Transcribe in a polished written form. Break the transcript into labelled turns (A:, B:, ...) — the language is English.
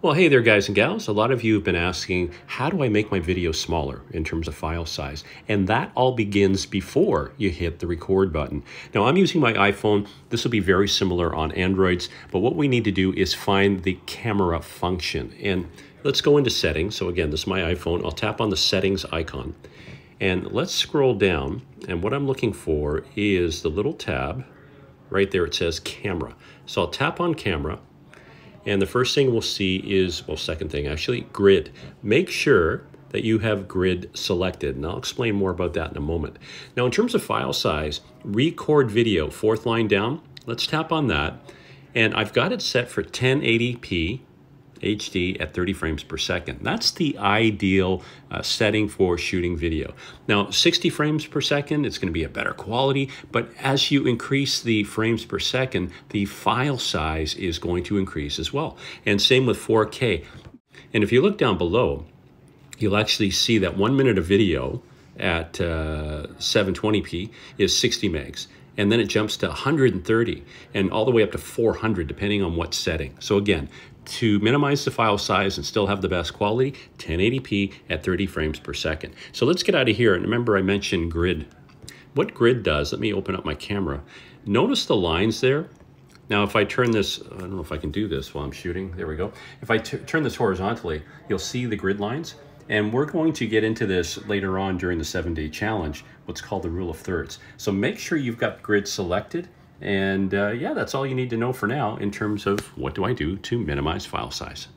A: Well, hey there, guys and gals. A lot of you have been asking, how do I make my video smaller in terms of file size? And that all begins before you hit the record button. Now, I'm using my iPhone. This will be very similar on Androids, but what we need to do is find the camera function. And let's go into settings. So again, this is my iPhone. I'll tap on the settings icon. And let's scroll down. And what I'm looking for is the little tab. Right there, it says camera. So I'll tap on camera. And the first thing we'll see is, well, second thing actually, grid. Make sure that you have grid selected, and I'll explain more about that in a moment. Now, in terms of file size, record video, fourth line down, let's tap on that. And I've got it set for 1080p HD at 30 frames per second. That's the ideal setting for shooting video. Now, 60 frames per second, it's going to be a better quality, but as you increase the frames per second, the file size is going to increase as well. And same with 4K. And if you look down below, you'll actually see that 1 minute of video at 720p is 60 megs. And then it jumps to 130 and all the way up to 400, depending on what setting. So again, to minimize the file size and still have the best quality, 1080p at 30 frames per second. So let's get out of here. And remember, I mentioned grid. What grid does, let me open up my camera. Notice the lines there. Now, if I turn this, I don't know if I can do this while I'm shooting. There we go. If I turn this horizontally, you'll see the grid lines. And we're going to get into this later on during the 7-day challenge, what's called the rule of thirds. So make sure you've got grid selected. And yeah, that's all you need to know for now in terms of what do I do to minimize file size.